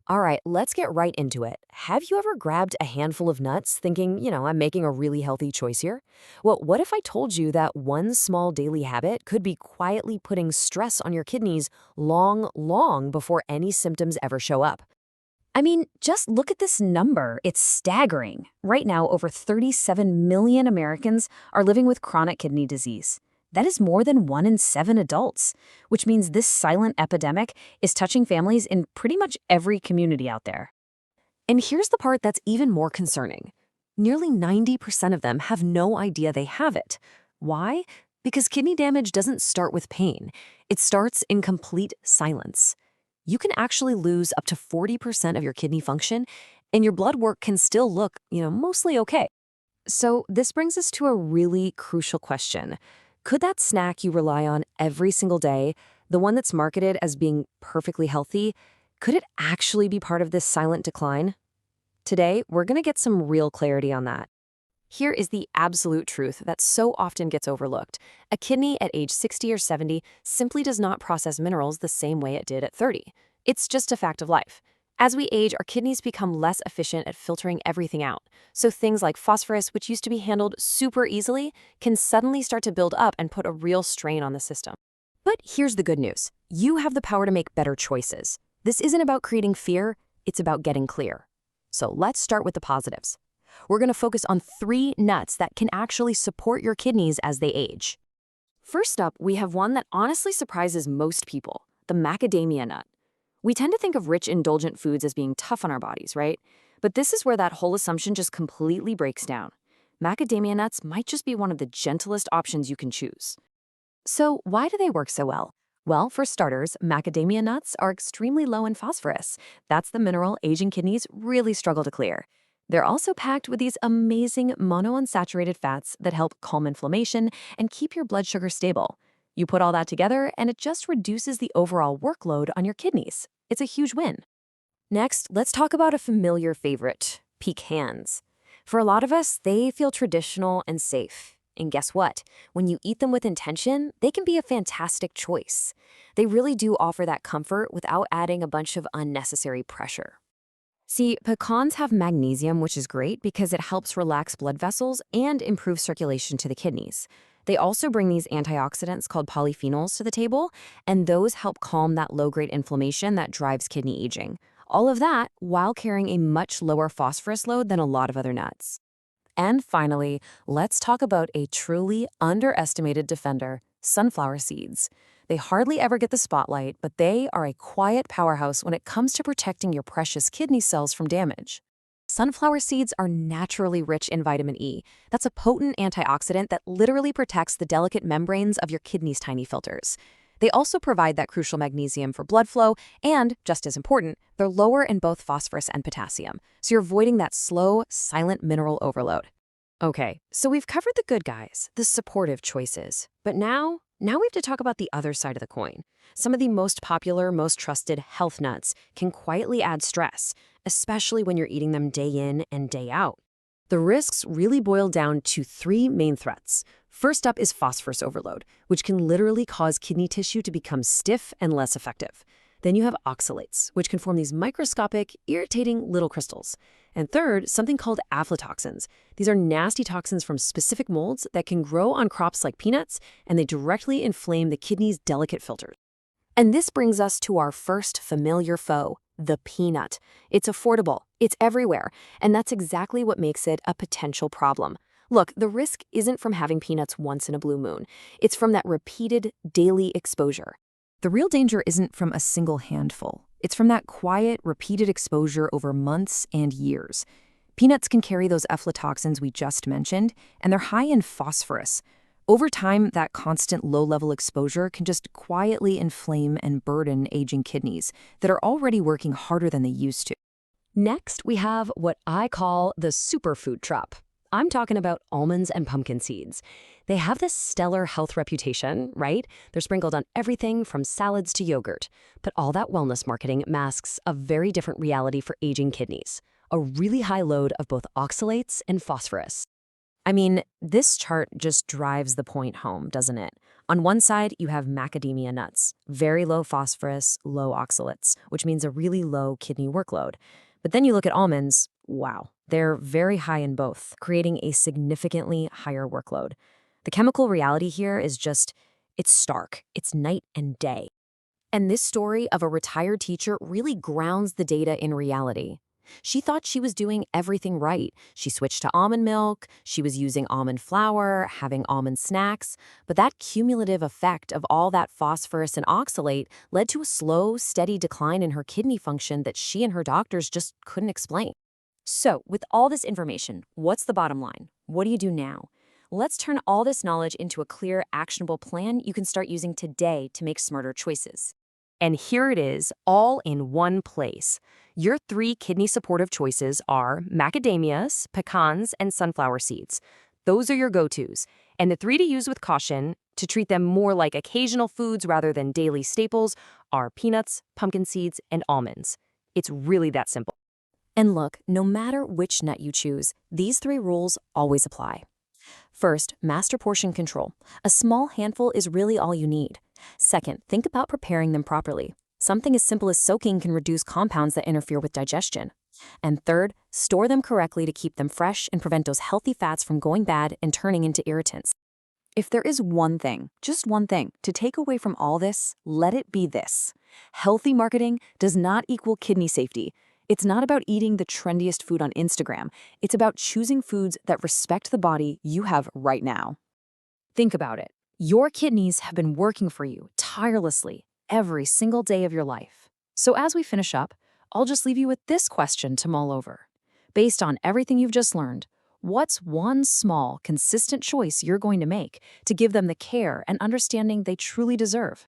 All right, let's get right into it. Have you ever grabbed a handful of nuts thinking, I'm making a really healthy choice here? Well, what if I told you that one small daily habit could be quietly putting stress on your kidneys long, long before any symptoms ever show up? I mean, just look at this number. It's staggering. Right now, over 37 million Americans are living with chronic kidney disease. That is more than 1 in 7 adults, which means this silent epidemic is touching families in pretty much every community out there. And here's the part that's even more concerning. Nearly 90% of them have no idea they have it. Why? Because kidney damage doesn't start with pain. It starts in complete silence. You can actually lose up to 40% of your kidney function, and your blood work can still look, mostly okay. So this brings us to a really crucial question. Could that snack you rely on every single day, the one that's marketed as being perfectly healthy, could it actually be part of this silent decline? Today, we're going to get some real clarity on that. Here is the absolute truth that so often gets overlooked. A kidney at age 60 or 70 simply does not process minerals the same way it did at 30. It's just a fact of life. As we age, our kidneys become less efficient at filtering everything out. So things like phosphorus, which used to be handled super easily, can suddenly start to build up and put a real strain on the system. But here's the good news. You have the power to make better choices. This isn't about creating fear, it's about getting clear. So let's start with the positives. We're going to focus on 3 nuts that can actually support your kidneys as they age. First up, we have one that honestly surprises most people, the macadamia nut. We tend to think of rich, indulgent foods as being tough on our bodies, right? But this is where that whole assumption just completely breaks down. Macadamia nuts might just be one of the gentlest options you can choose. So why do they work so well? Well, for starters, macadamia nuts are extremely low in phosphorus. That's the mineral aging kidneys really struggle to clear. They're also packed with these amazing monounsaturated fats that help calm inflammation and keep your blood sugar stable. You put all that together, and it just reduces the overall workload on your kidneys. It's a huge win. Next, let's talk about a familiar favorite, pecans. For a lot of us, they feel traditional and safe. And guess what? When you eat them with intention, they can be a fantastic choice. They really do offer that comfort without adding a bunch of unnecessary pressure. See, pecans have magnesium, which is great because it helps relax blood vessels and improve circulation to the kidneys. They also bring these antioxidants called polyphenols to the table, and those help calm that low-grade inflammation that drives kidney aging. All of that while carrying a much lower phosphorus load than a lot of other nuts. And finally, let's talk about a truly underestimated defender, sunflower seeds. They hardly ever get the spotlight, but they are a quiet powerhouse when it comes to protecting your precious kidney cells from damage. Sunflower seeds are naturally rich in vitamin E. That's a potent antioxidant that literally protects the delicate membranes of your kidney's tiny filters. They also provide that crucial magnesium for blood flow, and, just as important, they're lower in both phosphorus and potassium, so you're avoiding that slow, silent mineral overload. Okay, so we've covered the good guys, the supportive choices, but now we have to talk about the other side of the coin. Some of the most popular, most trusted health nuts can quietly add stress, especially when you're eating them day in and day out. The risks really boil down to 3 main threats. First up is phosphorus overload, which can literally cause kidney tissue to become stiff and less effective. Then you have oxalates, which can form these microscopic, irritating little crystals. And third, something called aflatoxins. These are nasty toxins from specific molds that can grow on crops like peanuts, and they directly inflame the kidney's delicate filters. And this brings us to our first familiar foe, the peanut. It's affordable, it's everywhere, and that's exactly what makes it a potential problem. Look, the risk isn't from having peanuts once in a blue moon. It's from that repeated daily exposure. The real danger isn't from a single handful. It's from that quiet, repeated exposure over months and years. Peanuts can carry those aflatoxins we just mentioned, and they're high in phosphorus. Over time, that constant low-level exposure can just quietly inflame and burden aging kidneys that are already working harder than they used to. Next, we have what I call the superfood trap. I'm talking about almonds and pumpkin seeds. They have this stellar health reputation, right? They're sprinkled on everything from salads to yogurt. But all that wellness marketing masks a very different reality for aging kidneys, a really high load of both oxalates and phosphorus. I mean, this chart just drives the point home, doesn't it? On one side, you have macadamia nuts, very low phosphorus, low oxalates, which means a really low kidney workload. But then you look at almonds, wow, they're very high in both, creating a significantly higher workload. The chemical reality here is just, it's stark. It's night and day. And this story of a retired teacher really grounds the data in reality. She thought she was doing everything right. She switched to almond milk, she was using almond flour, having almond snacks, but that cumulative effect of all that phosphorus and oxalate led to a slow, steady decline in her kidney function that she and her doctors just couldn't explain. So, with all this information, what's the bottom line? What do you do now? Let's turn all this knowledge into a clear, actionable plan you can start using today to make smarter choices. And here it is, all in one place. Your 3 kidney supportive choices are macadamias, pecans, and sunflower seeds. Those are your go-tos. And the 3 to use with caution, to treat them more like occasional foods rather than daily staples, are peanuts, pumpkin seeds, and almonds. It's really that simple. And look, no matter which nut you choose, these 3 rules always apply. First, master portion control. A small handful is really all you need. Second, think about preparing them properly. Something as simple as soaking can reduce compounds that interfere with digestion. And third, store them correctly to keep them fresh and prevent those healthy fats from going bad and turning into irritants. If there is one thing, just one thing, to take away from all this, let it be this. Healthy marketing does not equal kidney safety. It's not about eating the trendiest food on Instagram. It's about choosing foods that respect the body you have right now. Think about it. Your kidneys have been working for you tirelessly every single day of your life. So as we finish up, I'll just leave you with this question to mull over. Based on everything you've just learned, what's one small, consistent choice you're going to make to give them the care and understanding they truly deserve?